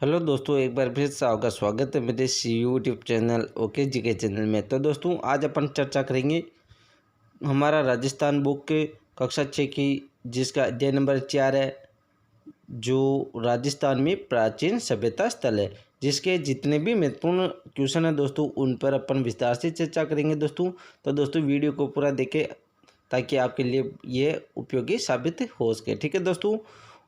Hello दोस्तों, एक बार फिर से आपका स्वागत है मेरे यूट्यूब चैनल ओके जी के चैनल में। तो दोस्तों आज अपन चर्चा करेंगे हमारा राजस्थान बुक के कक्षा 6 की, जिसका अध्याय नंबर 4 है, जो राजस्थान में प्राचीन सभ्यता स्थल है। जिसके जितने भी महत्वपूर्ण क्वेश्चन हैं दोस्तों, उन पर अपन विस्तार से चर्चा करेंगे दोस्तों। तो दोस्तों वीडियो को पूरा देखें ताकि आपके लिए ये उपयोगी साबित हो सके। ठीक है दोस्तों।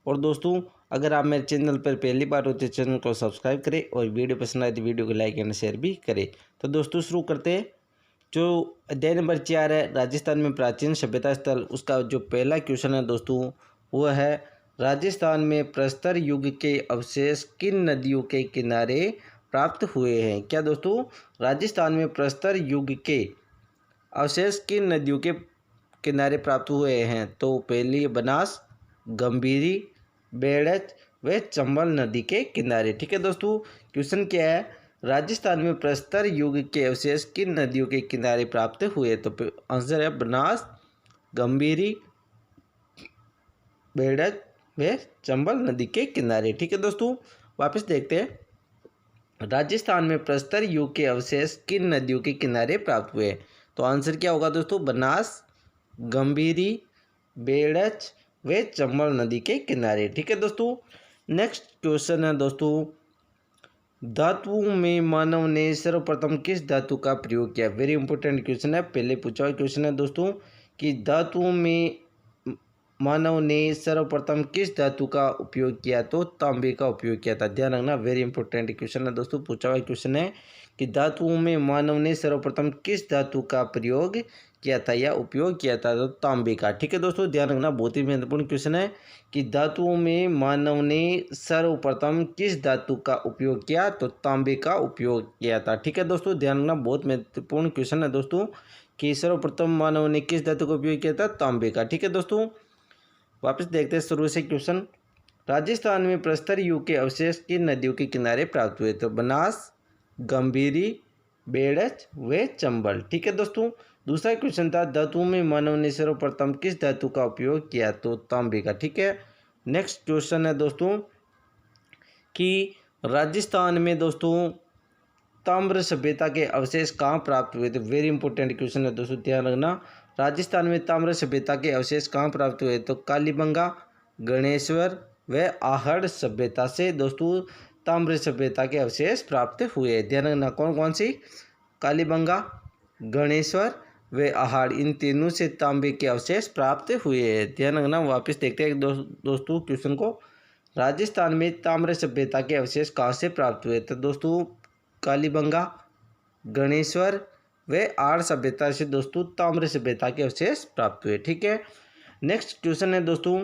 और दोस्तों अगर आप मेरे चैनल पर पहली बार हो तो चैनल को सब्सक्राइब करें और वीडियो पसंद आए तो वीडियो को लाइक एंड शेयर भी करें। तो दोस्तों शुरू करते हैं। जो अध्याय नंबर 4 है, राजस्थान में प्राचीन सभ्यता स्थल, उसका जो पहला क्वेश्चन है दोस्तों वो है, राजस्थान में प्रस्तर युग के अवशेष किन नदियों के किनारे प्राप्त हुए हैं। क्या दोस्तों, राजस्थान में प्रस्तर युग के अवशेष किन नदियों के किनारे प्राप्त हुए हैं। तो पहली बनास, गंभीरी, बेड़च व चंबल नदी के किनारे। ठीक है दोस्तों। क्वेश्चन क्या है, राजस्थान में प्रस्तर युग के अवशेष किन नदियों के किनारे प्राप्त हुए। तो आंसर है बनास, गंभीरी, बेड़च व चंबल नदी के किनारे। ठीक है दोस्तों। वापस देखते हैं, राजस्थान में प्रस्तर युग के अवशेष किन नदियों के किनारे प्राप्त हुए। तो आंसर क्या होगा दोस्तों, बनास, गंभीरी, बेड़च वे चंबल नदी के किनारे। ठीक है दोस्तों। नेक्स्ट क्वेश्चन है दोस्तों, धातुओं में मानव ने सर्वप्रथम किस धातु का प्रयोग किया। वेरी इंपॉर्टेंट क्वेश्चन है, पहले पूछा हुआ क्वेश्चन है दोस्तों कि धातुओं में मानव ने सर्वप्रथम किस धातु का उपयोग किया। तो तांबे का उपयोग किया था। ध्यान रखना, वेरी इंपॉर्टेंट क्वेश्चन है दोस्तों। पूछा हुआ क्वेश्चन है कि धातुओं में मानव ने सर्वप्रथम किस धातु का प्रयोग किया था या उपयोग किया था। तो तांबे का। ठीक है दोस्तों, ध्यान रखना, बहुत ही महत्वपूर्ण क्वेश्चन है कि धातुओं में मानव ने सर्वप्रथम किस धातु का उपयोग किया। तो तांबे का उपयोग किया था। ठीक है दोस्तों, ध्यान रखना, बहुत महत्वपूर्ण क्वेश्चन है दोस्तों कि सर्वप्रथम मानव ने किस धातु का उपयोग किया था, तांबे का। ठीक है दोस्तों। वापस देखते हैं शुरू से क्वेश्चन, राजस्थान में प्रस्तर युग के अवशेष किन नदियों के किनारे प्राप्त हुए। तो बनास, गंभीरी, बेड़च व चंबल। ठीक है दोस्तों। दूसरा क्वेश्चन था, धातुओं में मानव ने सर्वप्रथम किस धातु का उपयोग किया। तो तांबे का। ठीक है। नेक्स्ट क्वेश्चन है दोस्तों कि राजस्थान में दोस्तों ताम्र सभ्यता के अवशेष कहाँ प्राप्त हुए थे। वेरी इंपॉर्टेंट क्वेश्चन है दोस्तों, ध्यान रखना। राजस्थान में ताम्र सभ्यता के अवशेष कहाँ प्राप्त हुए। तो कालीबंगा, गणेश्वर व आहड़ सभ्यता से दोस्तों ताम्र सभ्यता के अवशेष प्राप्त हुए। ध्यान रखना, कौन कौन सी, कालीबंगा, गणेश्वर व आहड़, इन तीनों से तांबे के अवशेष प्राप्त हुए हैं। ध्यान रखना। वापस देखते हैं दोस्तों क्वेश्चन को, राजस्थान में ताम्र सभ्यता के अवशेष कहाँ से प्राप्त हुए। तो दोस्तों कालीबंगा, गणेश्वर व आड़ सभ्यता से दोस्तों ताम्र सभ्यता के अवशेष प्राप्त हुए। ठीक है। नेक्स्ट क्वेश्चन है दोस्तों,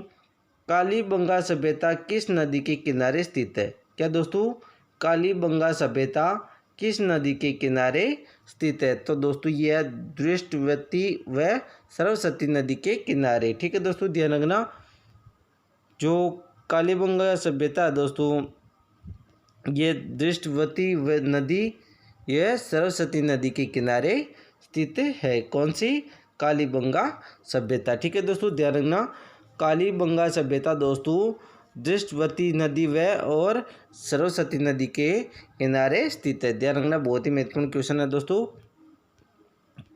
कालीबंगा सभ्यता किस नदी के किनारे स्थित है। क्या दोस्तों, कालीबंगा सभ्यता किस नदी के किनारे स्थित है। तो दोस्तों ये दृष्टवती व सरस्वती नदी के किनारे। ठीक है दोस्तों, ध्यान रखना, जो कालीबंगा सभ्यता है दोस्तों, ये दृष्टवती नदी यह सरस्वती नदी के किनारे स्थित है। कौन सी, कालीबंगा सभ्यता। ठीक है दोस्तों, ध्यान रखना, कालीबंगा सभ्यता दोस्तों दृष्टवती नदी व और सरस्वती नदी के किनारे स्थित है। ध्यान रखना, बहुत ही महत्वपूर्ण क्वेश्चन है दोस्तों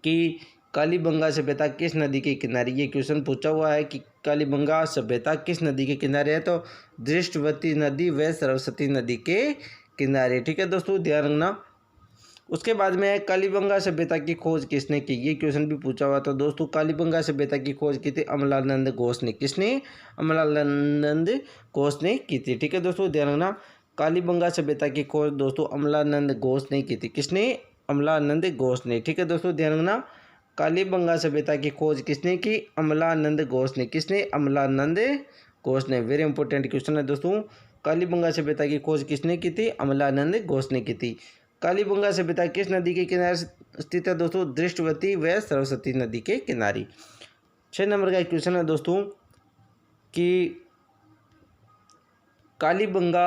कि कालीबंगा सभ्यता किस नदी के किनारे। ये क्वेश्चन पूछा हुआ है कि कालीबंगा सभ्यता किस नदी के किनारे है। तो दृष्टवती नदी व सरस्वती नदी के किनारे। ठीक है दोस्तों, ध्यान रखना। उसके बाद में कालीबंगा सभ्यता की खोज किसने की, ये क्वेश्चन भी पूछा हुआ था दोस्तों। कालीबंगा सभ्यता की खोज की थी अमलानंद घोष ने। किसने, अमलानंद घोष ने की थी। ठीक है दोस्तों, ध्यान रखना, कालीबंगा सभ्यता की खोज दोस्तों अमलानंद घोष ने की थी। किसने, अमलानंद घोष ने। ठीक है दोस्तों, ध्यान रखना, कालीबंगा सभ्यता की खोज किसने की, अमलानंद घोष ने। किसने, अमलानंद घोष ने। वेरी इंपॉर्टेंट क्वेश्चन है दोस्तों, कालीबंगा सभ्यता की खोज किसने की थी, अमलानंद घोष ने की थी। कालीबंगा सभ्यता किस नदी के किनारे स्थित है दोस्तों, दृष्टवती व सरस्वती नदी के किनारे। 6 नंबर का क्वेश्चन है दोस्तों कि कालीबंगा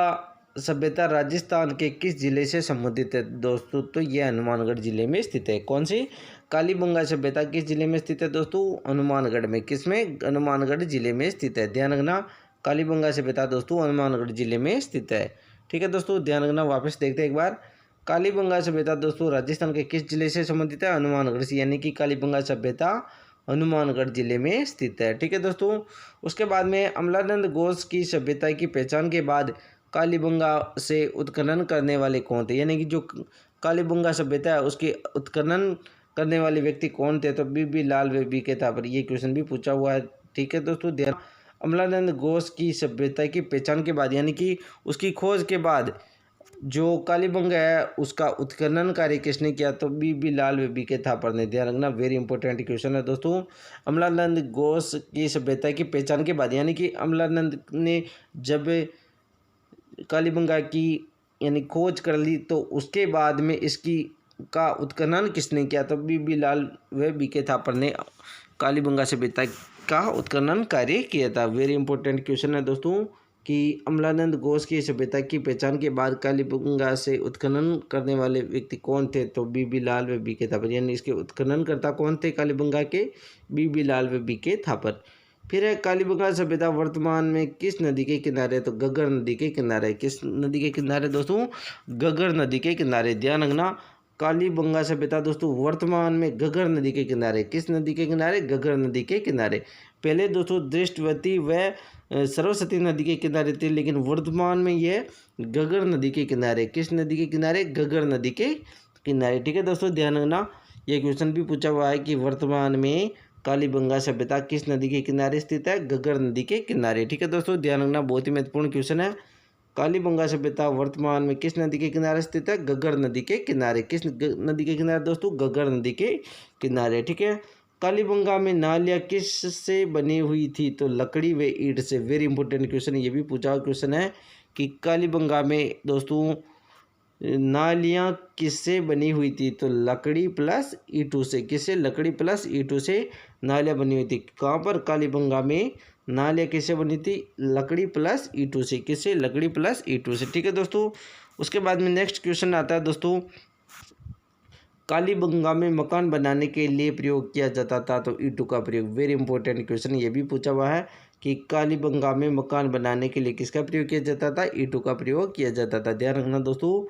सभ्यता राजस्थान के किस जिले से संबंधित है दोस्तों। तो यह हनुमानगढ़ जिले में स्थित है। कौन सी, कालीबंगा सभ्यता किस जिले में स्थित है दोस्तों, हनुमानगढ़ में। किसमें, हनुमानगढ़ जिले में स्थित है। ध्यान रखना, कालीबंगा सभ्यता दोस्तों हनुमानगढ़ जिले में स्थित है। ठीक है दोस्तों, ध्यान रखना। वापस देखते हैं एक बार। कालीबंगा सभ्यता दोस्तों राजस्थान के किस जिले से संबंधित है? हनुमानगढ़ से, यानी कि कालीबंगा सभ्यता हनुमानगढ़ जिले में स्थित है। ठीक है दोस्तों, उसके बाद में अमलानंद घोष की सभ्यता की पहचान के बाद कालीबंगा से उत्खनन करने वाले कौन थे? यानी कि जो कालीबंगा सभ्यता है उसके उत्खनन करने वाले व्यक्ति कौन थे? तो बीबी लाल व बीके थापर, ये क्वेश्चन भी पूछा हुआ है। ठीक है दोस्तों, ध्यान। अमलानंद घोष की सभ्यता की पहचान के बाद, यानी कि उसकी खोज के बाद जो कालीबंगा है उसका उत्खनन कार्य किसने किया? तो बीबी लाल व बीके थापर ने। ध्यान रखना, वेरी इंपॉर्टेंट क्वेश्चन है दोस्तों। अमलानंद घोष की सभ्यता की पहचान के बाद, यानी कि अमलानंद ने जब कालीबंगा की यानी खोज कर ली तो उसके बाद में इसकी का उत्खनन किसने किया? तो बीबी लाल व बीके थापर ने कालीबंगा सभ्यता का उत्खनन कार्य किया था। वेरी इंपॉर्टेंट क्वेश्चन है दोस्तों कि अमलानंद घोष की सभ्यता की पहचान के बाद कालीबंगा से उत्खनन करने वाले व्यक्ति कौन थे? तो बीबी लाल व बीके थापर, यानी इसके उत्खननकर्ता कौन थे कालीबंगा के? बीबी लाल व बीके थापर। फिर है कालीबंगा सभ्यता वर्तमान में किस नदी के किनारे? तो घग्गर नदी के किनारे। किस नदी के किनारे दोस्तों? घग्गर नदी के किनारे। ध्यान रखना, कालीबंगा सभ्यता दोस्तों वर्तमान में घग्गर नदी के किनारे। किस नदी के किनारे? घग्गर नदी के किनारे। पहले दोस्तों दृष्टवती व सरस्वती नदी के किनारे थी, लेकिन वर्तमान में यह घग्गर नदी के किनारे। किस नदी के किनारे? घग्गर नदी के किनारे। ठीक है दोस्तों, ध्यान रखना, यह क्वेश्चन भी पूछा हुआ है कि वर्तमान में कालीबंगा सभ्यता किस नदी के किनारे स्थित है? घग्गर नदी के किनारे। ठीक है दोस्तों, ध्यान रखना, बहुत ही महत्वपूर्ण क्वेश्चन है। कालीबंगा सभ्यता वर्तमान में किस नदी के किनारे स्थित है? घग्गर नदी के किनारे। किस नदी के किनारे दोस्तों? घग्गर नदी के किनारे। ठीक है, कालीबंगा में नालियाँ किस से बनी हुई थी? तो लकड़ी व ईंट से। वेरी इंपॉर्टेंट क्वेश्चन, ये भी पूछा हुआ क्वेश्चन है कि कालीबंगा में दोस्तों नालियाँ किससे बनी हुई थी? तो लकड़ी प्लस ईंटों से। किससे? लकड़ी प्लस ईंटों से नालियाँ बनी हुई थी। कहाँ पर? कालीबंगा में नालियाँ किससे बनी थी? लकड़ी प्लस ईंटों से। किससे? लकड़ी प्लस ईंटों से। ठीक है दोस्तों, उसके बाद में नेक्स्ट क्वेश्चन आता है दोस्तों, कालीबंगा में मकान बनाने के लिए प्रयोग किया जाता था? तो ईंटों का प्रयोग। वेरी इंपॉर्टेंट क्वेश्चन, ये भी पूछा हुआ है कि कालीबंगा में मकान बनाने के लिए किसका प्रयोग किया जाता था? ईंटों का प्रयोग किया जाता था। ध्यान रखना दोस्तों,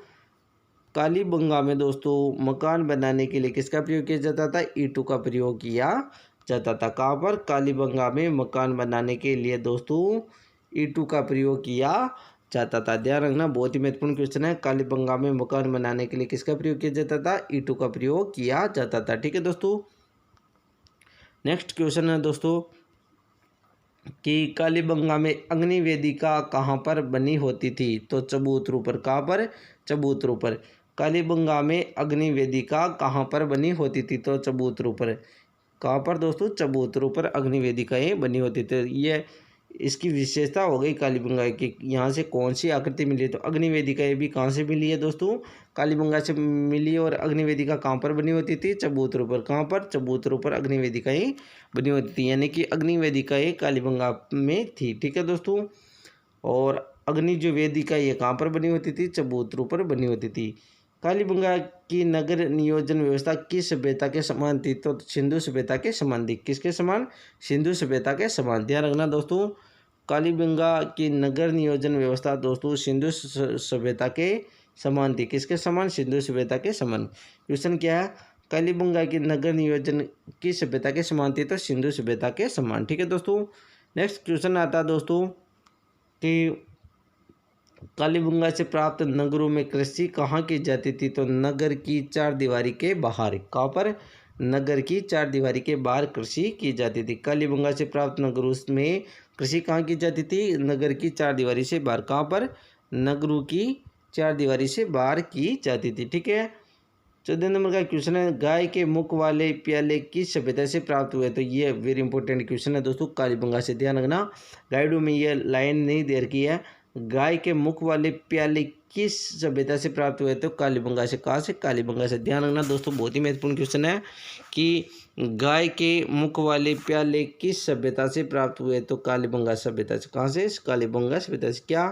कालीबंगा में दोस्तों मकान बनाने के लिए किसका प्रयोग किया जाता था? ईंटों का प्रयोग किया जाता था। कहाँ पर? कालीबंगा में मकान बनाने के लिए दोस्तों ईंटों का प्रयोग किया जाता था। ध्यान रखना, बहुत ही महत्वपूर्ण क्वेश्चन है। कालीबंगा में मकान बनाने के लिए किसका प्रयोग किया जाता था? ईंटों का प्रयोग किया जाता था। ठीक है दोस्तों, नेक्स्ट क्वेश्चन है दोस्तों कि कालीबंगा में अग्नि वेदिका कहाँ पर बनी होती थी? तो चबूतरों पर। कहाँ पर? चबूतरों पर। कालीबंगा में अग्नि वेदिका कहाँ पर बनी होती थी? तो चबूतरों पर। कहाँ पर दोस्तों? चबूतरों पर अग्नि वेदिकाएँ बनी होती थी। ये इसकी विशेषता हो गई कालीबंगा की। यहाँ से कौन सी आकृति मिली? तो अग्नि वेदिकाएँ भी कहाँ से मिली है दोस्तों? कालीबंगा से मिली। और अग्नि वेदिका कहाँ पर बनी होती थी? चबूतरों पर। कहाँ पर? चबूतरों पर अग्नि वेदिकाएँ बनी होती थी, यानी कि अग्नि वेदिकाएँ कालीबंगा में थी। ठीक है दोस्तों, और अग्नि जो वेदिका ये कहाँ पर बनी होती थी? चबूतरों पर बनी होती थी। कालीबंगा की नगर नियोजन व्यवस्था किस सभ्यता के समान थी? तो सिंधु सभ्यता के समान थी। किसके समान? सिंधु सभ्यता के समान। ध्यान रखना दोस्तों, कालीबंगा की नगर नियोजन व्यवस्था दोस्तों सिंधु सभ्यता के समान थी। किसके समान? सिंधु सभ्यता के समान। क्वेश्चन क्या है? कालीबंगा की नगर नियोजन किस सभ्यता के समान थी? तो सिंधु सभ्यता के समान। ठीक है दोस्तों, नेक्स्ट क्वेश्चन आता है दोस्तों कि कालीबंगा से प्राप्त नगरों में कृषि कहाँ की जाती थी? तो नगर की चार दीवारी के बाहर। कहाँ पर? नगर की चार दीवारी के बाहर कृषि की जाती थी। कालीबंगा से प्राप्त नगरों में कृषि कहाँ की जाती थी? नगर की चार दीवारी से बाहर। कहाँ पर? नगरों की चार दीवारी से बाहर की जाती थी। ठीक है, 14 नंबर का क्वेश्चन है, गाय के मुख वाले प्याले किस सभ्यता से प्राप्त हुए? तो ये वेरी इंपॉर्टेंट क्वेश्चन है दोस्तों, कालीबंगा से। ध्यान रखना, गाइडों में ये लाइन नहीं दे रखी है। गाय के मुख वाले प्याले किस सभ्यता से प्राप्त हुए? तो कालीबंगा से। कहाँ से? कालीबंगा से। ध्यान रखना दोस्तों, बहुत ही महत्वपूर्ण क्वेश्चन है कि गाय के मुख वाले प्याले किस सभ्यता से प्राप्त हुए? तो कालीबंगा सभ्यता से। कहाँ से? कालीबंगा सभ्यता से। क्या?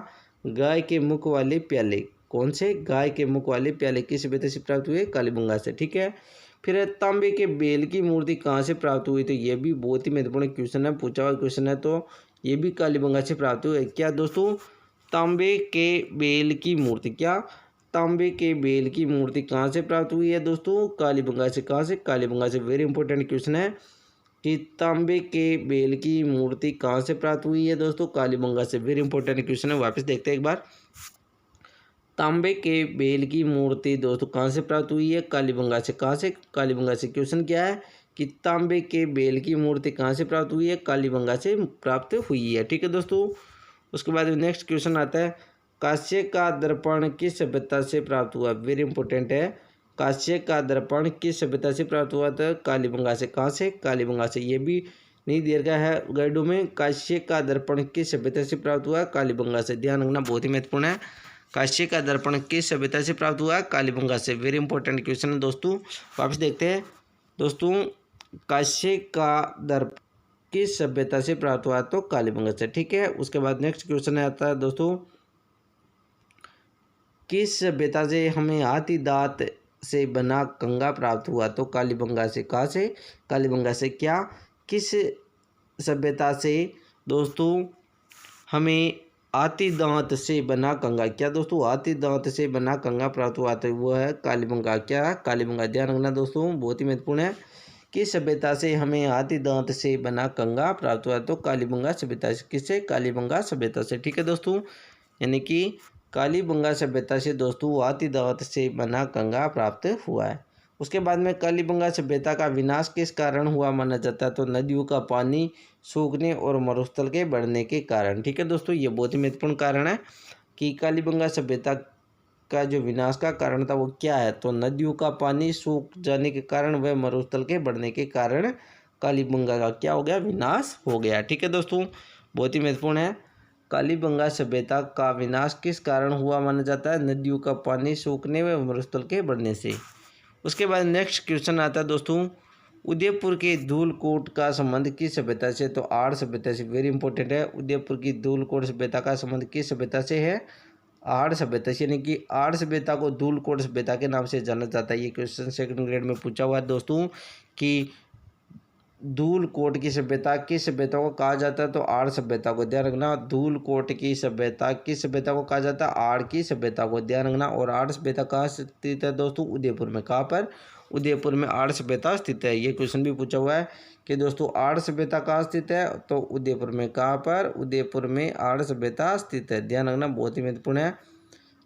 गाय के मुख वाले प्याले। कौन से? गाय के मुख वाले प्याले किस सभ्यता से प्राप्त हुए? कालीबंगा से। ठीक है, फिर तांबे के बेल की मूर्ति कहाँ से प्राप्त हुई? तो ये भी बहुत ही महत्वपूर्ण क्वेश्चन है, पूछा हुआ क्वेश्चन है। तो ये भी कालीबंगा से प्राप्त हुए। क्या दोस्तों? तांबे के बेल की मूर्ति, क्या तांबे के बेल की मूर्ति कहाँ से प्राप्त हुई है दोस्तों? कालीबंगा से। कहाँ से? कालीबंगा से। वेरी इंपॉर्टेंट क्वेश्चन है कि तांबे के बेल की मूर्ति कहाँ से प्राप्त हुई है दोस्तों? कालीबंगा से। वेरी इंपॉर्टेंट क्वेश्चन है, वापस देखते हैं एक बार। तांबे के बेल की मूर्ति दोस्तों कहाँ से प्राप्त हुई है? कालीबंगा से। कहाँ से? कालीबंगा से। क्वेश्चन क्या है कि तांबे के बेल की मूर्ति कहाँ से प्राप्त हुई है? कालीबंगा से प्राप्त हुई है। ठीक है दोस्तों। उसके बाद नेक्स्ट क्वेश्चन आता है, कांस्य का दर्पण किस सभ्यता से प्राप्त हुआ? वेरी इंपॉर्टेंट है। कांस्य का दर्पण किस सभ्यता से प्राप्त हुआ था? कालीबंगा से। कहाँ से? कालीबंगा से। ये भी नहीं दिया गया है गाइडों में। कांस्य का दर्पण किस सभ्यता से प्राप्त हुआ? कालीबंगा से। ध्यान रखना, बहुत ही महत्वपूर्ण है। कांस्य का दर्पण किस सभ्यता से प्राप्त हुआ? कालीबंगा से। वेरी इंपॉर्टेंट क्वेश्चन है दोस्तों। वापस देखते हैं दोस्तों, कांस्य का दर्पण किस सभ्यता से प्राप्त हुआ? तो कालीबंगा से। ठीक है। उसके बाद नेक्स्ट क्वेश्चन आता है दोस्तों, किस सभ्यता से हमें हाथी दांत से बना कंगा प्राप्त हुआ? तो कालीबंगा से। कहाँ से? कालीबंगा से। क्या किस सभ्यता से दोस्तों हमें हाथी दांत से बना कंगा, क्या दोस्तों हाथी दांत से बना कंगा प्राप्त हुआ? तो वो है कालीबंगा। क्या? कालीबंगा। ध्यान रखना दोस्तों, बहुत ही महत्वपूर्ण है। किस सभ्यता से हमें हाथी दांत से बना कंगा प्राप्त हुआ? तो कालीबंगा सभ्यता से। किससे? कालीबंगा सभ्यता से। ठीक है दोस्तों, यानी कि कालीबंगा सभ्यता से दोस्तों हाथी दांत से बना कंगा प्राप्त हुआ है। उसके बाद में कालीबंगा सभ्यता का विनाश किस कारण हुआ माना जाता है? तो नदियों का पानी सूखने और मरुस्थल के बढ़ने के कारण। ठीक है दोस्तों, ये बहुत ही महत्वपूर्ण कारण है कि कालीबंगा सभ्यता का जो विनाश का कारण था वो क्या है? तो नदियों का पानी सूख जाने के कारण व मरुस्थल के बढ़ने के कारण कालीबंगा का क्या हो गया? विनाश हो गया। ठीक है दोस्तों, बहुत ही महत्वपूर्ण है। कालीबंगा सभ्यता का विनाश किस कारण हुआ माना जाता है? नदियों का पानी सूखने व मरुस्थल के बढ़ने से। उसके बाद नेक्स्ट क्वेश्चन आता है दोस्तों, उदयपुर के धूलकोट का संबंध किस सभ्यता से? तो आर्य सभ्यता से। वेरी इंपॉर्टेंट है। उदयपुर की धूलकोट सभ्यता का संबंध किस सभ्यता से है? आर्य सभ्यता से। यानी कि आर्य सभ्यता को धूलकोट सभ्यता के नाम से जाना जाता है। ये क्वेश्चन सेकंड ग्रेड में पूछा हुआ है दोस्तों कि धूलकोट की सभ्यता किस सभ्यता को कहा जाता है? तो आर्य सभ्यता को। ध्यान रखना, धूलकोट की सभ्यता किस सभ्यता को कहा जाता है? आर्य की सभ्यता को। ध्यान रखना। और आर्य सभ्यता कहाँ स्थित है दोस्तों? उदयपुर में। कहाँ पर? उदयपुर में आर्य सभ्यता स्थित है। ये क्वेश्चन भी पूछा हुआ है कि दोस्तों आर्य सभ्यता कहाँ स्थित है? तो उदयपुर में। कहाँ पर? उदयपुर में आर्य सभ्यता स्थित है। ध्यान रखना, बहुत ही महत्वपूर्ण है।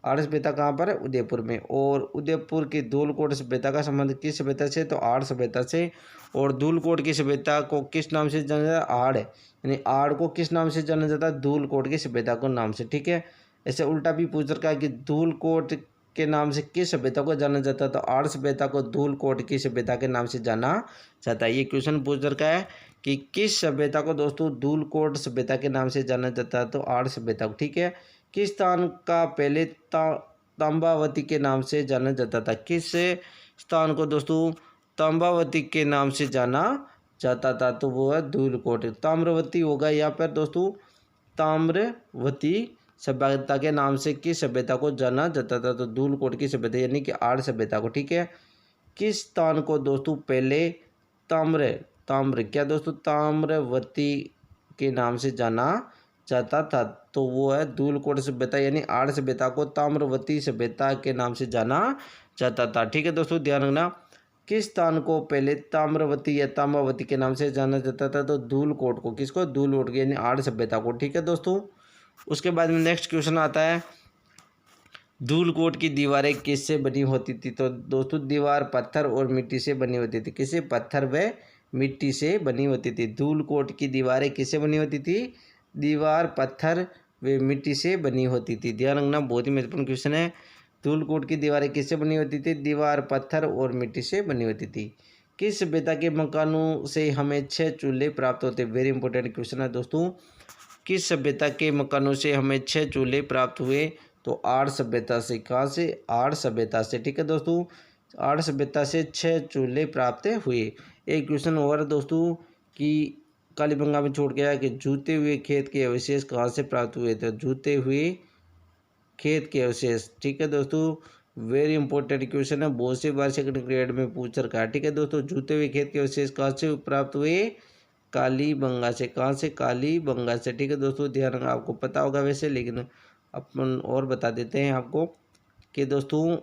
आर्य सभ्यता कहाँ पर है? उदयपुर में। और उदयपुर की धूलकोट सभ्यता का संबंध किस सभ्यता से? तो आर्य सभ्यता से। और धूलकोट की सभ्यता को किस नाम से जाना जाता है? आड़, यानी आड़ को किस नाम से जाना जाता है? धूलकोट की सभ्यता को नाम से। ठीक है। ऐसे उल्टा भी पूछ रखा है कि धूलकोट के नाम से किस सभ्यता को जाना जाता है? तो आर्य सभ्यता को धूलकोट की सभ्यता के नाम से जाना जाता है। ये क्वेश्चन पूछ रखा है कि किस सभ्यता को दोस्तों धूलकोट सभ्यता के नाम से जाना जाता है? तो आर्य सभ्यता को। ठीक है। किस स्थान का पहले तांबावती के नाम से जाना जाता था? किस स्थान को दोस्तों तांबावती के नाम से जाना जाता था? तो वो है धूलकोट। ताम्रवती होगा यहाँ पर दोस्तों। ताम्रवती सभ्यता के नाम से किस सभ्यता को जाना जाता था? तो धूलकोट की सभ्यता, यानी कि आर्य सभ्यता को। ठीक है। किस स्थान को दोस्तों पहले ताम्र क्या दोस्तों ताम्रवती के नाम से जाना जाता था? तो वो है धूलकोट सभ्यता, यानी आर्य सभ्यता को ताम्रवती सभ्यता के नाम से जाना जाता था। ठीक है दोस्तों, ध्यान रखना। किस स्थान को पहले ताम्रवती या ताम्बावती के नाम से जाना जाता था? तो धूलकोट को। किसको? धूलकोट के, यानी आर्य सभ्यता को। ठीक है दोस्तों। उसके बाद में नेक्स्ट क्वेश्चन आता है, धूलकोट की दीवारें किससे बनी होती थी? तो दोस्तों दीवार पत्थर और मिट्टी से बनी होती थी। किससे? पत्थर व मिट्टी से बनी होती थी। धूलकोट की दीवारें किससे बनी होती थी? दीवार पत्थर व मिट्टी से बनी होती थी। ध्यान रखना, बहुत ही महत्वपूर्ण क्वेश्चन है। धूलकोट की दीवारें किससे बनी होती थी? दीवार पत्थर और मिट्टी से बनी होती थी। किस सभ्यता के मकानों से हमें 6 चूल्हे प्राप्त होते? वेरी इंपॉर्टेंट क्वेश्चन है दोस्तों। किस सभ्यता के मकानों से हमें 6 चूल्हे प्राप्त हुए? तो आर्य सभ्यता से। कहाँ से? आर्य सभ्यता से। ठीक है दोस्तों, आर्य सभ्यता से 6 चूल्हे प्राप्त हुए। एक क्वेश्चन और दोस्तों कि कालीबंगा में छोड़ गया कि जूते हुए खेत के अवशेष कहाँ से प्राप्त हुए थे? जूते हुए खेत के अवशेष। ठीक है दोस्तों, वेरी इंपॉर्टेंट क्वेश्चन है, बहुत से बार सेकंड ग्रेड में पूछ रखा है। ठीक है दोस्तों, जूते हुए खेत के अवशेष कहाँ से प्राप्त हुए? कालीबंगा से। कहाँ से? कालीबंगा से। ठीक है दोस्तों, ध्यान रखना, आपको पता होगा वैसे, लेकिन अपन और बता देते हैं आपको कि दोस्तों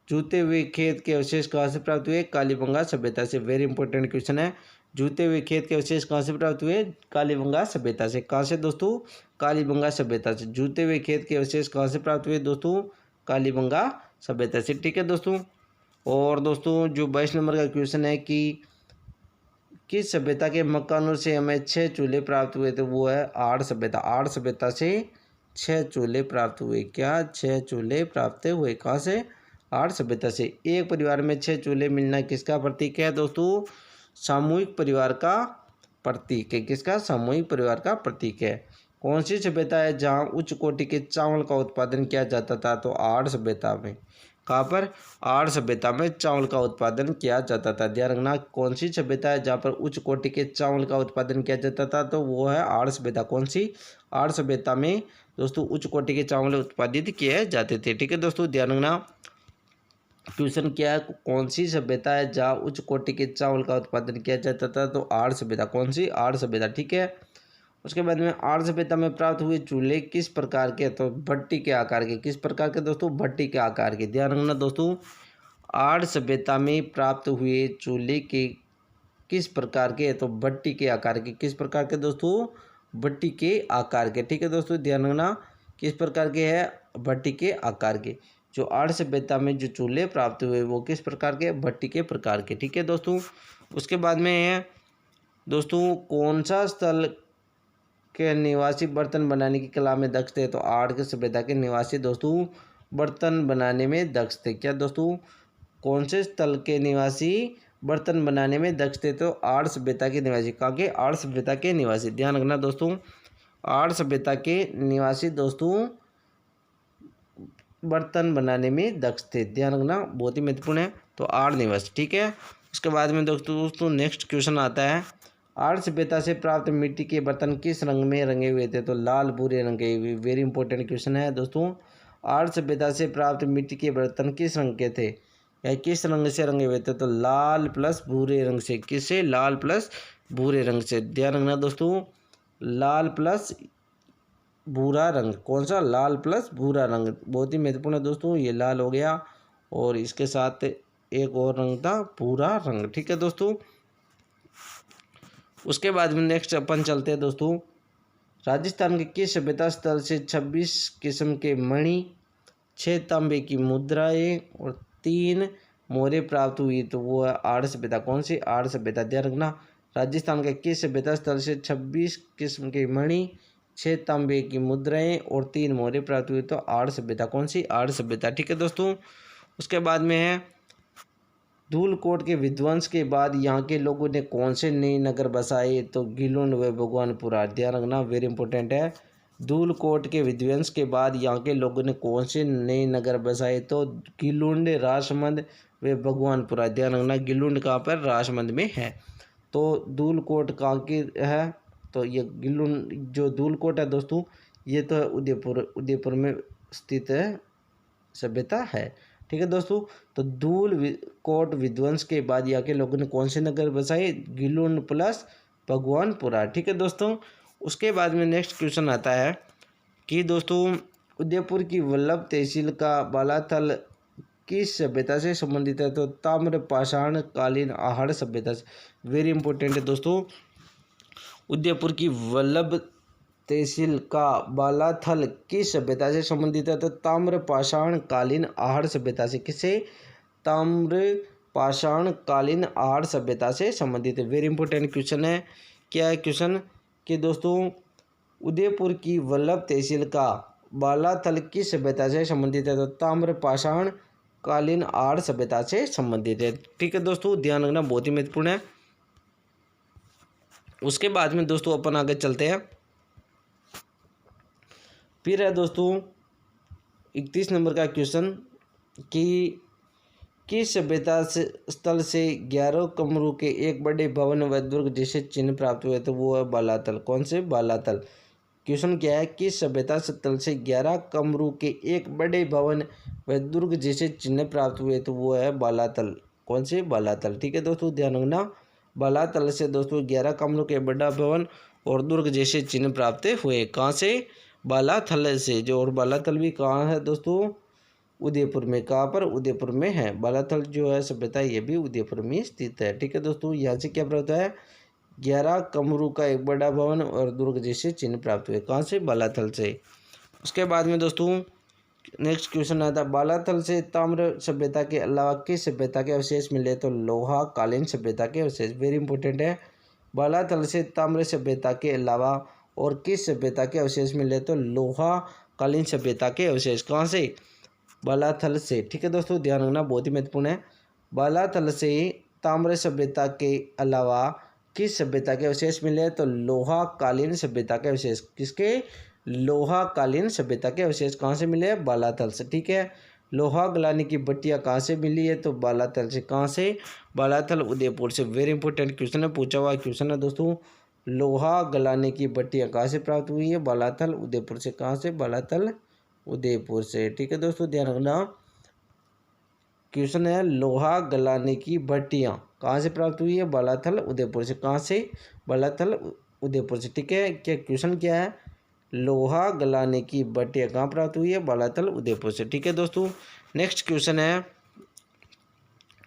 जूते हुए खेत के अवशेष कहाँ से प्राप्त हुए? कालीबंगा सभ्यता से। वेरी इंपॉर्टेंट क्वेश्चन है। जूते हुए खेत के अवशेष कहाँ से प्राप्त हुए? कालीबंगा सभ्यता से। कहाँ से दोस्तों? कालीबंगा सभ्यता से। जूते हुए खेत के अवशेष कहाँ से प्राप्त हुए दोस्तों? कालीबंगा सभ्यता से। ठीक है दोस्तों। और दोस्तों जो 22 नंबर का क्वेश्चन है कि किस सभ्यता के मकानों से हमें 6 चूल्हे प्राप्त हुए? तो वो है आड़ सभ्यता। आड़ सभ्यता से 6 चूल्हे प्राप्त हुए। क्या? 6 चूल्हे प्राप्त हुए। कहाँ से? आड़ सभ्यता से। एक परिवार में 6 चूल्हे मिलना किसका प्रतीक है दोस्तों? सामूहिक परिवार का प्रतीक है। किसका? सामूहिक परिवार का प्रतीक है। कौन सी सभ्यता है जहाँ उच्च कोटि के चावल का उत्पादन किया जाता था? तो आड़ सभ्यता में। कहाँ पर? आड़ सभ्यता में चावल का उत्पादन किया जाता था। ध्यान रखना, कौन सी सभ्यता है जहाँ पर उच्च कोटि के चावल का उत्पादन किया जाता था? तो वो है आड़ सभ्यता। कौन सी? आड़ सभ्यता में दोस्तों उच्च कोटि के चावल उत्पादित किए जाते थे। ठीक है दोस्तों, ध्यान रखना। क्वेश्चन क्या है? कौन सी सभ्यता है जहाँ उच्च कोटि के चावल का उत्पादन किया जाता था? तो आड़ सभ्यता। कौन सी? आड़ सभ्यता। ठीक है। उसके बाद में आड़ सभ्यता में प्राप्त हुए चूल्हे किस प्रकार के? तो भट्टी के आकार के। किस प्रकार के दोस्तों? भट्टी के आकार के। ध्यान रखना दोस्तों, आड़ सभ्यता में प्राप्त हुए चूल्हे के किस प्रकार के? तो भट्टी के आकार के। किस प्रकार के दोस्तों? भट्टी के आकार के। ठीक है दोस्तों, ध्यान रखना, किस प्रकार के है? भट्टी के आकार के। जो आड़ सभ्यता में जो चूल्हे प्राप्त हुए वो किस प्रकार के? भट्टी के प्रकार के। ठीक है दोस्तों। उसके बाद में है दोस्तों कौन सा स्थल के निवासी बर्तन बनाने की कला में दक्ष थे? तो आड़ के सभ्यता के निवासी दोस्तों बर्तन बनाने में दक्ष थे। क्या दोस्तों? कौन से स्थल के निवासी बर्तन बनाने में दक्ष थे? तो आड़ सभ्यता के निवासी। कहाँ के? आड़ सभ्यता के निवासी। ध्यान रखना दोस्तों, आड़ सभ्यता के निवासी दोस्तों बर्तन बनाने में दक्ष थे। ध्यान रखना, बहुत ही महत्वपूर्ण है। तो आड़ निवासी। ठीक है। उसके बाद में दोस्तों नेक्स्ट क्वेश्चन आता है, आड़ सभ्यता से प्राप्त मिट्टी के बर्तन किस रंग में रंगे हुए थे? तो लाल भूरे रंग के हुए। वेरी इंपॉर्टेंट क्वेश्चन है दोस्तों। आड़ सभ्यता से प्राप्त मिट्टी के बर्तन किस रंग के थे या किस रंग से रंगे हुए थे? तो लाल प्लस भूरे रंग से। किससे? लाल प्लस भूरे रंग से। ध्यान रखना दोस्तों, लाल प्लस भूरा रंग। कौन सा? लाल प्लस भूरा रंग। बहुत ही महत्वपूर्ण है दोस्तों। ये लाल हो गया और इसके साथ एक और रंग था भूरा रंग। ठीक है दोस्तों। उसके बाद में नेक्स्ट अपन चलते हैं दोस्तों, राजस्थान के किस सभ्यता स्थल से 26 किस्म के मणि, 6 तांबे की मुद्राएं और 3 मोहरें प्राप्त हुई? तो वो है आड़ सभ्यता। कौन सी? आड़ सभ्यता। ध्यान रखना, राजस्थान के किस सभ्यता स्थल से 26 किस्म के मणि, 6 तांबे की मुद्राएं और 3 मोहरें प्राप्त हुई? तो आड़ सभ्यता। कौन सी? आड़ सभ्यता। ठीक है दोस्तों। उसके बाद में है धूलकोट के विध्वंस के बाद यहाँ के लोगों ने कौन से नए नगर बसाए? तो गिलुंड व भगवानपुरा। ध्यान रखना, वेरी इंपॉर्टेंट है। धूलकोट के विध्वंस के बाद यहाँ के लोगों ने कौन से नए नगर बसाए? तो गिलुंड, राजमंद व भगवानपुरा। ध्यान रखना, गिलुंड कहाँ पर? राजमंद में है। तो धूलकोट कहाँ की है? तो ये गिलुंड जो धूलकोट है दोस्तों, ये तो उदयपुर में स्थित है सभ्यता है। ठीक है दोस्तों। तो धूलकोट विध्वंस के बाद यहाँ के लोगों ने कौन से नगर बसाए? गिलुंड प्लस भगवानपुरा। ठीक है दोस्तों। उसके बाद में नेक्स्ट क्वेश्चन आता है कि दोस्तों उदयपुर की वल्लभ तहसील का बालाथल किस सभ्यता से संबंधित है? तो ताम्र पाषाण कालीन आहड़ सभ्यता से। वेरी इंपॉर्टेंट है दोस्तों। उदयपुर की वल्लभ तहसील का बालाथल किस सभ्यता से संबंधित है? तो ताम्र पाषाण कालीन आहड़ सभ्यता से। किससे? ताम्र पाषाण कालीन आहड़ सभ्यता से संबंधित है। वेरी इंपॉर्टेंट क्वेश्चन है। क्या है क्वेश्चन कि दोस्तों उदयपुर की वल्लभ तहसील का बालाथल किस सभ्यता से संबंधित है? तो ताम्र पाषाण कालीन आहड़ सभ्यता से संबंधित है। ठीक है दोस्तों, ध्यान रखना, बहुत ही महत्वपूर्ण है। उसके बाद में दोस्तों अपन आगे चलते हैं। फिर है दोस्तों 31 नंबर का क्वेश्चन कि किस सभ्यता से स्थल से 11 कमरों के एक बड़े भवन व दुर्ग जैसे चिन्ह प्राप्त हुए? तो वो है बालाथल। कौन से? बालाथल। क्वेश्चन क्या है? किस सभ्यता स्थल से 11 कमरों के एक बड़े भवन व दुर्ग जैसे चिन्ह प्राप्त हुए? तो वो है बालाथल। कौन से? बालाथल। ठीक है दोस्तों, ध्यान रखना, बालाथल से दोस्तों 11 कमरों के बड़ा भवन और दुर्ग जैसे चिन्ह प्राप्त हुए। कहाँ से? बालाथल से जो, और बालाथल भी कहाँ है दोस्तों, उदयपुर में। कहाँ पर, उदयपुर में है बालाथल जो है सभ्यता, ये भी उदयपुर में स्थित है। ठीक है दोस्तों, यहाँ से क्या प्राप्त है, 11 कमरू का एक बड़ा भवन और दुर्ग जैसे चिन्ह प्राप्त हुए। कहाँ से, बालाथल से। उसके बाद में दोस्तों नेक्स्ट क्वेश्चन आता है, बालाथल से ताम्र सभ्यता के अलावा किस सभ्यता के अवशेष मिले, तो लोहा कालीन सभ्यता के अवशेष। वेरी इंपॉर्टेंट है, बालाथल से ताम्र सभ्यता के अलावा और किस सभ्यता के अवशेष मिले, तो लोहा कालीन सभ्यता के अवशेष। कहाँ से, बालाथल से। ठीक है दोस्तों, ध्यान रखना, बहुत ही महत्वपूर्ण है। बालाथल से ताम्र सभ्यता के अलावा किस सभ्यता के अवशेष मिले, तो लोहा कालीन सभ्यता के अवशेष। किसके, लोहा कालीन सभ्यता के अवशेष कहाँ से मिले, बालाथल से। ठीक है, लोहा गलाने की भट्टियाँ कहाँ से मिली है, तो बालाथल से। कहाँ से, बालाथल उदयपुर से। वेरी इंपॉर्टेंट क्वेश्चन है, पूछा हुआ क्वेश्चन है दोस्तों। लोहा गलाने की भट्टियाँ कहाँ से प्राप्त हुई है, बालाथल उदयपुर से। कहाँ से, बालाथल उदयपुर से। ठीक है दोस्तों, ध्यान रखना, क्वेश्चन है लोहा गलाने की भट्टियाँ कहाँ से प्राप्त हुई है, बालाथल उदयपुर से। कहाँ से, बालाथल उदयपुर से। ठीक है, क्या क्वेश्चन क्या है, लोहा गलाने की भट्टियाँ कहाँ प्राप्त हुई है, बालाथल उदयपुर से। ठीक है दोस्तों, नेक्स्ट क्वेश्चन है,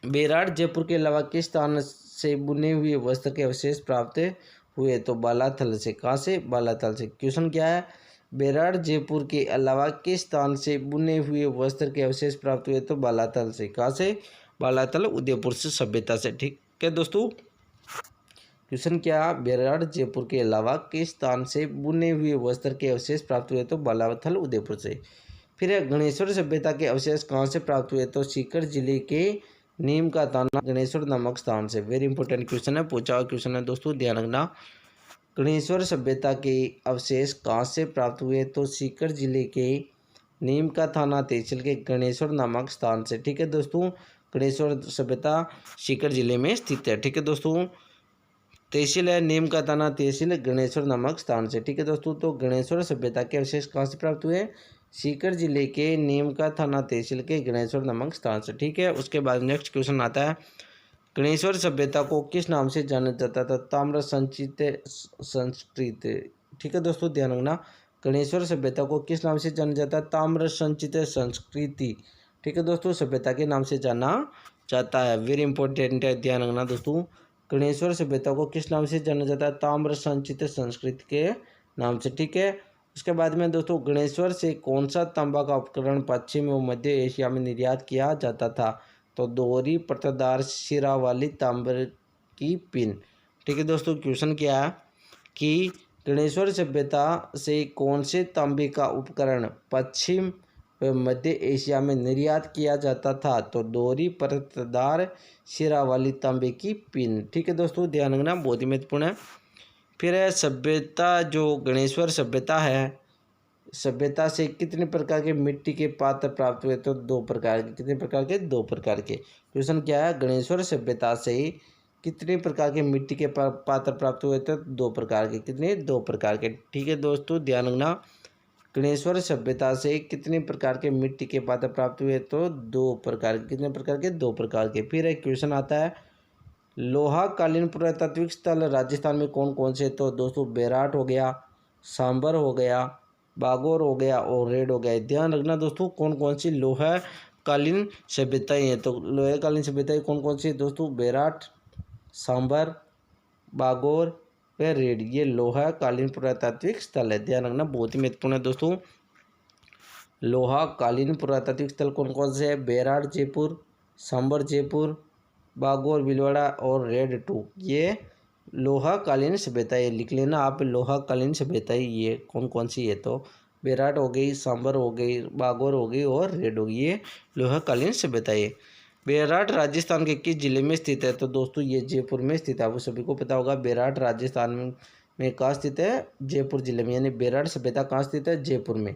बेराट जयपुर के अलावा किस स्थान से बुने हुए वस्त्र के अवशेष प्राप्त हुए, तो बालाथल से। कहाँ से, बालाथल से। क्वेश्चन क्या है, बेराट जयपुर के अलावा किस स्थान से बुने हुए वस्त्र के अवशेष प्राप्त हुए, तो बालाथल से। कहाँ से, बालाथल उदयपुर से सभ्यता से। ठीक है दोस्तों, क्वेश्चन क्या, बेराट जयपुर के अलावा किस स्थान से बुने हुए वस्त्र के अवशेष प्राप्त हुए, तो बालाथल उदयपुर से। फिर है, गणेश्वर सभ्यता के अवशेष कहाँ से प्राप्त हुए, तो सीकर जिले के नीम का ताना गणेश्वर नामक स्थान से। वेरी इंपॉर्टेंट क्वेश्चन है, पूछा हुआ क्वेश्चन है दोस्तों, ध्यान रखना। गणेश्वर सभ्यता के अवशेष कहाँ से प्राप्त हुए, तो सीकर जिले के नीम का थाना तहसील के गणेश्वर नामक स्थान से। ठीक है दोस्तों, गणेश्वर सभ्यता सीकर जिले में स्थित है। ठीक है दोस्तों, तहसील है नीम का थाना तहसील गणेश्वर नामक स्थान से। ठीक है दोस्तों, तो गणेश्वर सभ्यता के अवशेष कहाँ से प्राप्त हुए, सीकर जिले के नीम का थाना तहसील के गणेश्वर नामक स्थान से। ठीक है, उसके बाद नेक्स्ट क्वेश्चन आता है, गणेश्वर सभ्यता को किस नाम से जाना जाता था, ताम्र संचित संस्कृति। ठीक है दोस्तों, ध्यान रखना, गणेश्वर सभ्यता को किस नाम से जाना जाता है, ताम्र संचित संस्कृति। ठीक है दोस्तों, सभ्यता के नाम से जाना जाता है। वेरी इंपॉर्टेंट है, ध्यान रखना दोस्तों, गणेश्वर सभ्यता को किस नाम से जाना जाता है, ताम्र संचित संस्कृति के नाम से। ठीक है, उसके बाद में दोस्तों, गणेश्वर से कौन सा तांबा का उपकरण पश्चिम व मध्य एशिया में निर्यात किया जाता था, तो दोहरी परतदार सिरा वाली तांबे की पिन। ठीक है दोस्तों, क्वेश्चन क्या है कि गणेश्वर सभ्यता से कौन से तांबे का उपकरण पश्चिम व मध्य एशिया में निर्यात किया जाता था, तो दोहरी परतदार सिरा वाली तांबे की पिन। ठीक है दोस्तों, ध्यान रखना, बहुत ही महत्वपूर्ण है। फिर है सभ्यता, जो गणेश्वर सभ्यता है, सभ्यता से कितने प्रकार के मिट्टी के पात्र प्राप्त हुए, तो 2 प्रकार के। कितने प्रकार के, 2 प्रकार के। क्वेश्चन क्या है, गणेश्वर सभ्यता से कितने प्रकार के मिट्टी के पात्र प्राप्त हुए, तो 2 प्रकार के। कितने, 2 प्रकार के। ठीक है दोस्तों, ध्यान रखना, गणेश्वर सभ्यता से कितने प्रकार के मिट्टी के पात्र प्राप्त हुए, तो 2 प्रकार के। कितने प्रकार के, 2 प्रकार के। फिर एक क्वेश्चन आता है, लोहा कालीन पुरातात्विक स्थल राजस्थान में कौन कौन से, तो दोस्तों बेराट हो गया, सांबर हो गया, बागौर हो गया और रेड हो गया। ध्यान रखना दोस्तों, कौन कौन सी लोहा कालीन सभ्यताएं हैं, तो लोहा कालीन सभ्यताएं कौन कौन सी है दोस्तों, बेराट, सांबर, बागौर व रेड, ये लोहा कालीन पुरातात्विक स्थल है। ध्यान रखना, बहुत ही महत्वपूर्ण है दोस्तों, लोहा कालीन पुरातात्विक स्थल कौन कौन से है, बेराट जयपुर, सांबर जयपुर, बागौर भीलवाड़ा और रेड 2, ये लोहा कालीन सभ्यताएं। लिख लेना आप, लोहा कालीन सभ्यताएं ये कौन कौन सी है, तो बेराट हो गई, सांबर हो गई, बागौर हो गई और रेड हो गई, ये लोहा कालीन सभ्यताएं। बेराट राजस्थान के किस जिले में स्थित है, तो दोस्तों ये जयपुर में स्थित है। आपको सभी को पता होगा, बेराट राजस्थान में कहाँ स्थित है, जयपुर जिले में, यानी बेराट सभ्यता कहाँ स्थित है, जयपुर में।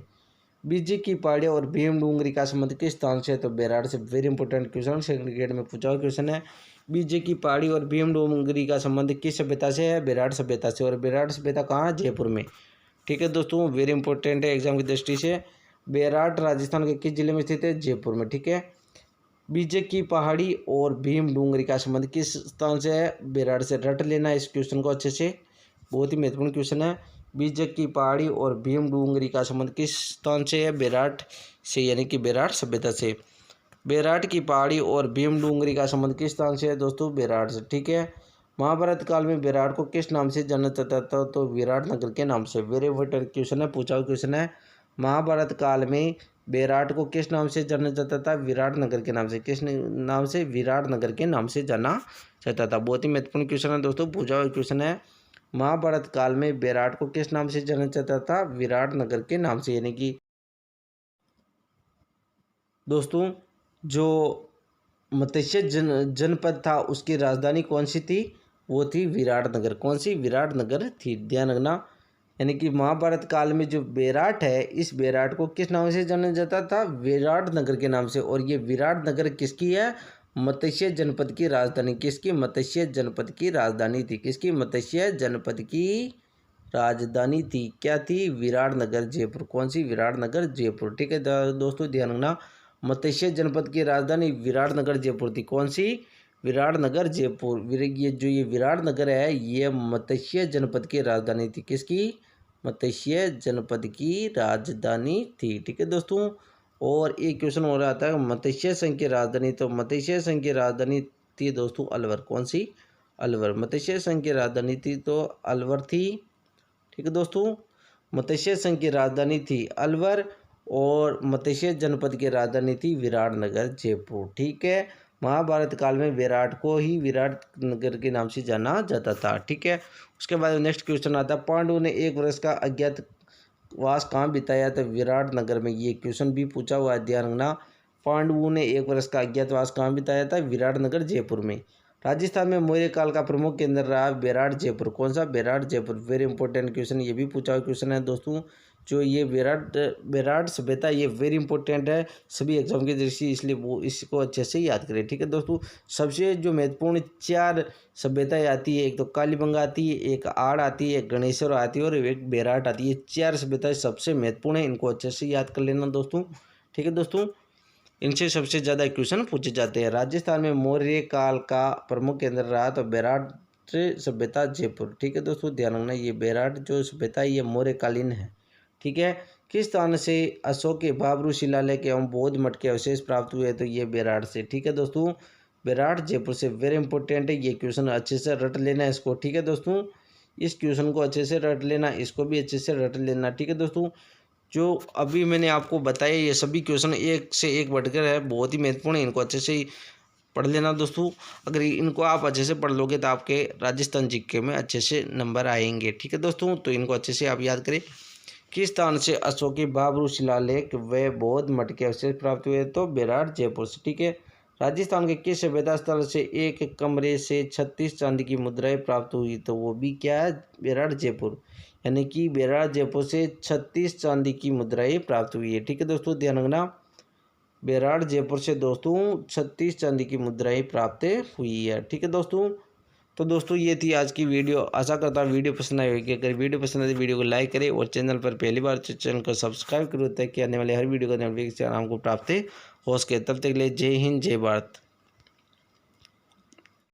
बीजे की पहाड़ी और भीम डूंगरी का संबंध किस स्थान से है, तो बेराट से। Very important question, second grade में पूछा हुआ क्वेश्चन है, बीजे की पहाड़ी और भीम डूंगरी का संबंध किस सभ्यता से है, बेराट सभ्यता से। और बेराट सभ्यता कहाँ, जयपुर में। ठीक है दोस्तों, वेरी इंपॉर्टेंट है एग्जाम की दृष्टि से। बेराट राजस्थान के किस जिले में स्थित है, जयपुर में। ठीक है, बीजे की पहाड़ी और भीम डूंगरी का संबंध किस स्थान से है, बेराट से। रट लेना इस क्वेश्चन को अच्छे से, बहुत ही महत्वपूर्ण क्वेश्चन है। बीजक की पहाड़ी और भीम डूंगरी का संबंध किस स्थान से है? बेराट से, यानी कि बेराट सभ्यता से। बेराट की पहाड़ी और भीम डूंगरी का संबंध किस स्थान से है दोस्तों? बेराट से। ठीक है। महाभारत काल में बेराट को किस नाम से जाना जाता था? तो विराट नगर के नाम से। वेरी इंपॉर्टेंट क्वेश्चन है, पूछा हुआ क्वेश्चन है। महाभारत काल में बेराट को किस नाम से जाना जाता था? विराट नगर के नाम से। किस नाम से? विराट नगर के नाम से जाना जाता था। बहुत ही महत्वपूर्ण क्वेश्चन है दोस्तों, पूछा हुआ क्वेश्चन है। महाभारत काल में बेराट को किस नाम से जाना जाता था? विराट नगर के नाम से। यानी कि दोस्तों जो मत्स्य जनपद था उसकी राजधानी कौन सी थी? वो थी विराटनगर। कौन सी? विराटनगर थी, ध्यान रखना। यानी कि महाभारत काल में जो बेराट है, इस बेराट को किस नाम से जाना जाता था? विराटनगर के नाम से। और ये विराटनगर किसकी है? मत्स्य जनपद की राजधानी। किसकी? मत्स्य जनपद की राजधानी थी। किसकी? मत्स्य जनपद की राजधानी थी। क्या थी? विराटनगर जयपुर। कौन सी? विराटनगर जयपुर। ठीक है दोस्तों, ध्यान रखना। मत्स्य जनपद की राजधानी विराटनगर जयपुर थी। कौन सी? विराटनगर जयपुर। ये विराटनगर है, ये मत्स्य जनपद की राजधानी थी। किसकी? मत्स्य जनपद की राजधानी थी। ठीक है दोस्तों। और एक क्वेश्चन हो रहा था, मत्स्य संघ की राजधानी, तो मत्स्य संघ की राजधानी थी दोस्तों अलवर। कौन सी? अलवर। मत्स्य संघ की राजधानी थी तो अलवर थी। ठीक है दोस्तों, मत्स्य संघ की राजधानी थी अलवर और मत्स्य जनपद की राजधानी थी विराटनगर जयपुर। ठीक है। महाभारत काल में विराट को ही विराट नगर के नाम से जाना जाता था। ठीक है। उसके बाद नेक्स्ट क्वेश्चन आता है, पांडवों ने 1 वर्ष का अज्ञातवास कहाँ बिताया? तो विराट नगर में। ये क्वेश्चन भी पूछा हुआ है, ध्यान रखना। पांडवों ने 1 वर्ष का अज्ञातवास कहाँ बिताया था? विराटनगर जयपुर में। राजस्थान में मौर्य काल का प्रमुख केंद्र रहा बेराट जयपुर। कौन सा? बेराट जयपुर। वेरी इंपॉर्टेंट क्वेश्चन, ये भी पूछा हुआ क्वेश्चन है दोस्तों। जो ये बेराट सभ्यता, ये वेरी इंपॉर्टेंट है सभी एग्जाम की दृष्टि, इसलिए वो इसको अच्छे से याद करें। ठीक है दोस्तों। सबसे जो महत्वपूर्ण 4 सभ्यताएं आती है, एक तो कालीबंगा आती है, एक आड़ आती है, एक गणेश्वर आती है और एक बेराट आती है। 4 सभ्यताएं सबसे महत्वपूर्ण है, इनको अच्छे से याद कर लेना दोस्तों। ठीक है दोस्तों, इनसे सबसे ज़्यादा क्वेश्चन पूछे जाते हैं। राजस्थान में मौर्य काल का प्रमुख केंद्र रहा तो बेराट सभ्यता जयपुर। ठीक है दोस्तों, ध्यान रखना, ये बेराट जो सभ्यता है ये मौर्यकालीन है। ठीक है। किस स्थान से अशोक के बाबरू शिलालेख एवं बौद्ध मठ के अवशेष प्राप्त हुए? तो ये बेराट से। ठीक है दोस्तों, बेराट जयपुर से। वेरी इंपॉर्टेंट है, ये क्वेश्चन अच्छे से रट लेना इसको। ठीक है दोस्तों, इस क्वेश्चन को अच्छे से रट लेना, इसको भी अच्छे से रट लेना। ठीक है दोस्तों, जो अभी मैंने आपको बताया ये सभी क्वेश्चन एक से एक बढ़कर है, बहुत ही महत्वपूर्ण है, इनको अच्छे से पढ़ लेना दोस्तों। अगर इनको आप अच्छे से पढ़ लोगे तो आपके राजस्थान जीके में अच्छे से नंबर आएंगे। ठीक है दोस्तों, तो इनको अच्छे से आप याद करें। किस स्थान से अशोक के बाबरू शिलालेख व बौद्ध मठ के अवशेष प्राप्त हुए? तो बेराट जयपुर से। ठीक है। राजस्थान के किस सभ्यता स्थल से एक कमरे से 36 चांदी की मुद्राएं प्राप्त हुई? तो वो भी क्या है? बेराट जयपुर। यानी कि बेराट जयपुर से 36 चांदी की मुद्राएं प्राप्त हुई है। ठीक है दोस्तों, ध्यान रखना, बेराट जयपुर से दोस्तों 36 चांदी की मुद्राएं प्राप्त हुई है। ठीक है दोस्तों, तो दोस्तों ये थी आज की वीडियो। आशा करता हूँ वीडियो पसंद आई होगी। अगर वीडियो पसंद आए तो वीडियो को लाइक करें और चैनल पर पहली बार चैनल को सब्सक्राइब करो ताकि आने वाले हर वीडियो का नोटिफिकेशन आपको प्राप्त हो सके। तब तक के लिए जय हिंद, जय भारत।